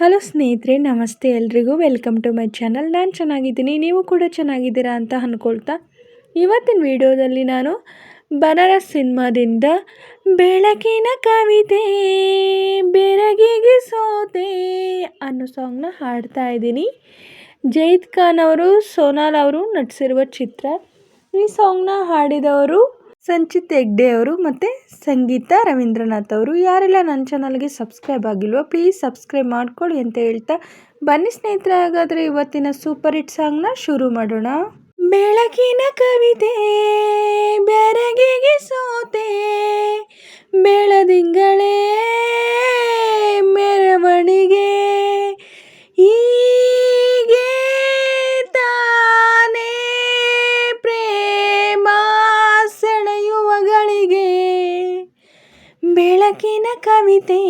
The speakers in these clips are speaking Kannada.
ಹಲೋ ಸ್ನೇಹಿತರೆ, ನಮಸ್ತೆ ಎಲ್ರಿಗೂ. Welcome to my channel. ನಾನು ಚೆನ್ನಾಗಿದ್ದೀನಿ, ನೀವು ಕೂಡ ಚೆನ್ನಾಗಿದ್ದೀರಾ ಅಂತ ಅಂದ್ಕೊಳ್ತಾ ಇವತ್ತಿನ ವಿಡಿಯೋದಲ್ಲಿ ನಾನು ಬನಾರಸ್ ಸಿನಿಮಾದಿಂದ ಬೆಳಕಿನ ಕವಿತೆ ಬೆರಗಿಗೆ ಸೋತೆ ಅನ್ನೋ ಸಾಂಗ್ನ ಹಾಡ್ತಾ ಇದ್ದೀನಿ. ಜೈದ್ ಖಾನ್ ಅವರು, ಸೋನಾಲ್ ಅವರು ನಟಿಸಿರುವ ಚಿತ್ರ. ಈ ಸಾಂಗ್ನ ಹಾಡಿದವರು ಸಂಚಿತ್ ಹೆಗ್ಡೆ ಅವರು ಮತ್ತು ಸಂಗೀತ ರವೀಂದ್ರನಾಥ್ ಅವರು. ಯಾರೆಲ್ಲ ನನ್ನ ಚಾನಲ್ಗೆ ಸಬ್ಸ್ಕ್ರೈಬ್ ಆಗಿಲ್ವೋ ಪ್ಲೀಸ್ ಸಬ್ಸ್ಕ್ರೈಬ್ ಮಾಡ್ಕೊಳ್ಳಿ ಅಂತ ಹೇಳ್ತಾ ಬನ್ನಿ ಸ್ನೇಹಿತರೆ, ಹಾಗಾದರೆ ಇವತ್ತಿನ ಸೂಪರ್ ಹಿಟ್ ಸಾಂಗ್ನ ಶುರು ಮಾಡೋಣ. ಬೆಳಕಿನ ಕವಿತೆ ಬೆರಗಿಗೆ ಸೋತೆ, ಬೆಳದಿಂಗಳೇ ಮೆರವಣಿಗೆ, ಹೀಗೆ ತಾನೇ ಪ್ರೇಮ ಸೆಳೆಯುವಗಳಿಗೆ. ಬೆಳಕಿನ ಕವಿತೆ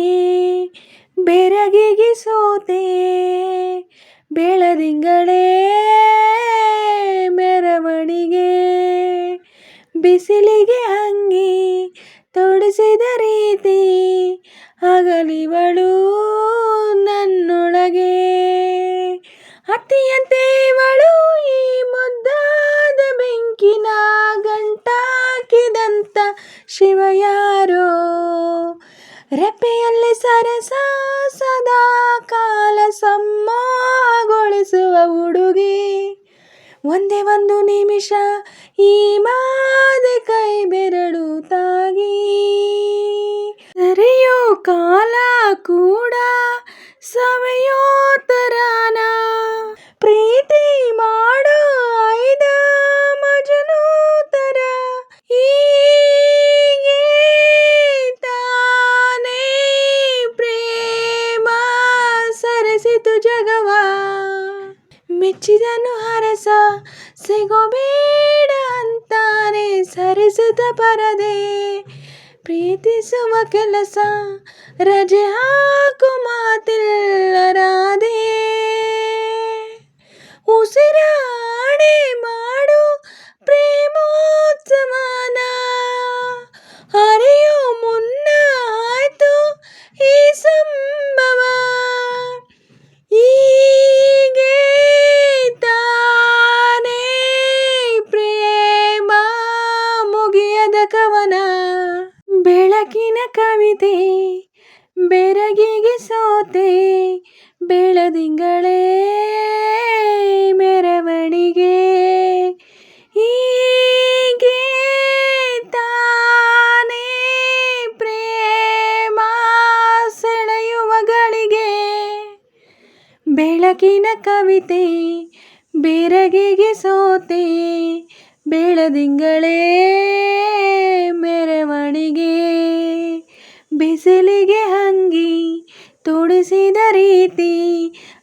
ಬೆರಗಿಗೆ ಸೋತೆ, ಬೆಳದಿಂಗಳೇ ಮೆರವಣಿಗೆ, ಬಿಸಿಲಿಗೆ ಅಂಗಿ ತೊಡಿಸಿದ ರೀತಿ ಹಗಲಿವಳು ನನ್ನೊಳಗೆ, ಹತ್ತಿಯಂತೆ ಇವಳು ಈ ಮುದ್ದಾದ ಬೆಂಕಿನ ಗಂಟಾಕಿದಂಥ ಶಿವ ಯಾರೋ, ರೆಪ್ಪೆಯಲ್ಲಿ ಸರಸ ಸದಾ ಕಾಲ ಸಮ್ಮೋಹಗೊಳಿಸುವ ಹುಡುಗಿ, ಒಂದೇ ಒಂದು ನಿಮಿಷ ಈ ಮಾದೆ ಕೈ ಬೆರಳು ತಾಗಿ, ಸರಿಯೋ ಕಾಲ ಕೂಡ ಸವೆಯೋ ತರಾನ, ಪ್ರೀತಿ ಮಾಡೋ ಐದ ಮಜನು ತರ, ಹೀಗೆ ತಾನೇ ಪ್ರೇಮ ಸರಿಸಿತು ಜಗವ, ಮೆಚ್ಚಿದನು ಹರಸ ಸಿಗೋಬೇಡ ಅಂತಾನೆ ಸರಿಸಿದ ಪರದೆ, ಪ್ರೀತಿಸುವ ಕೆಲಸ ರಜೆ ಹಾಕು ಮಾತಿಲ್ಲರಾದೆ, ಉಸಿರಾಣೆ ಮಾಡು ಪ್ರೇಮೋತ್ಸವನ, ಹರಿಯೋ ಮುನ್ನ ಆಯ್ತು ಈ ಸಂಭವ, ಹೀಗೆ ತಾನೇ ಪ್ರೇಮ ಮುಗಿಯದ ಕವನ. ಬೆಳಕಿನ ಕವಿತೆ ಬೆರಗಿಗೆ ಸೋತೆ, ಬೆಳದಿಂಗಳೇ ಮೆರವಣಿಗೆ, ಹೀಗೆ ತಾನೇ ಪ್ರೇಮ ಸೆಳೆಯುವಗಳಿಗೆ. ಬೆಳಕಿನ ಕವಿತೆ ಬೆರಗಿಗೆ ಸೋತೆ, ಬೆಳದಿಂಗಳೇ ಮೆರವಣಿಗೆ, ಬಿಸಿಲಿಗೆ ಅಂಗಿ ತೊಡಿಸಿದ ರೀತಿ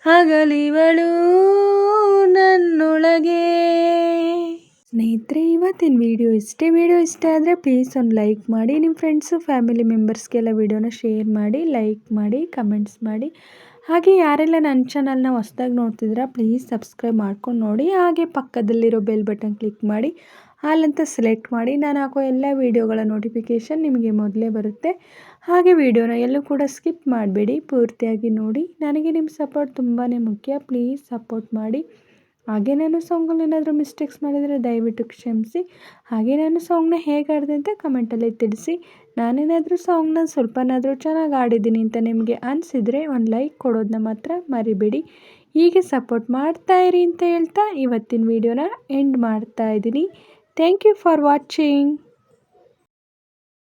ಹಗಲಿವಳು ನನ್ನೊಳಗೆ. ಸ್ನೇಹಿತರೆ, ಇವತ್ತಿನ ವಿಡಿಯೋ ಇಷ್ಟೇ. ವಿಡಿಯೋ ಇಷ್ಟ ಆದರೆ ಪ್ಲೀಸ್ ಒಂದು ಲೈಕ್ ಮಾಡಿ, ನಿಮ್ಮ ಫ್ರೆಂಡ್ಸು ಫ್ಯಾಮಿಲಿ ಮೆಂಬರ್ಸ್ಗೆಲ್ಲ ವಿಡಿಯೋನ ಶೇರ್ ಮಾಡಿ, ಲೈಕ್ ಮಾಡಿ, ಕಮೆಂಟ್ಸ್ ಮಾಡಿ. ಹಾಗೆ ಯಾರೆಲ್ಲ ನನ್ನ ಚಾನಲ್ನ ಹೊಸ್ದಾಗಿ ನೋಡ್ತಿದ್ದೀರಾ ಪ್ಲೀಸ್ ಸಬ್ಸ್ಕ್ರೈಬ್ ಮಾಡ್ಕೊಂಡು ನೋಡಿ. ಹಾಗೆ ಪಕ್ಕದಲ್ಲಿರೋ ಬೆಲ್ ಬಟನ್ ಕ್ಲಿಕ್ ಮಾಡಿ ಆಲ್ ಅಂತ ಸೆಲೆಕ್ಟ್ ಮಾಡಿ, ನಾನು ಹಾಕೋ ಎಲ್ಲ ವೀಡಿಯೋಗಳ ನೋಟಿಫಿಕೇಷನ್ ನಿಮಗೆ ಮೊದಲೇ ಬರುತ್ತೆ. ಹಾಗೆ ವಿಡಿಯೋನ ಎಲ್ಲೂ ಕೂಡ ಸ್ಕಿಪ್ ಮಾಡಬೇಡಿ, ಪೂರ್ತಿಯಾಗಿ ನೋಡಿ. ನನಗೆ ನಿಮ್ಮ ಸಪೋರ್ಟ್ ತುಂಬಾ ಮುಖ್ಯ, ಪ್ಲೀಸ್ ಸಪೋರ್ಟ್ ಮಾಡಿ. ಹಾಗೆ ನಾನು ಸಾಂಗಲ್ಲಿ ಏನಾದರೂ ಮಿಸ್ಟೇಕ್ಸ್ ಮಾಡಿದರೆ ದಯವಿಟ್ಟು ಕ್ಷಮಿಸಿ. ಹಾಗೆ ನಾನು ಸಾಂಗ್ನ ಹೇಗೆ ಆಡಿದೆ ಅಂತ ಕಮೆಂಟಲ್ಲಿ ತಿಳಿಸಿ. ನಾನೇನಾದರೂ ಸಾಂಗ್ನ ಸ್ವಲ್ಪನಾದರೂ ಚೆನ್ನಾಗಿ ಆಡಿದ್ದೀನಿ ಅಂತ ನಿಮಗೆ ಅನಿಸಿದರೆ ಒಂದು ಲೈಕ್ ಕೊಡೋದನ್ನ ಮಾತ್ರ ಮರಿಬೇಡಿ. ಹೀಗೆ ಸಪೋರ್ಟ್ ಮಾಡ್ತಾಯಿರಿ ಅಂತ ಹೇಳ್ತಾ ಇವತ್ತಿನ ವಿಡಿಯೋನ ಎಂಡ್ ಮಾಡ್ತಾ ಇದ್ದೀನಿ. Thank you for watching.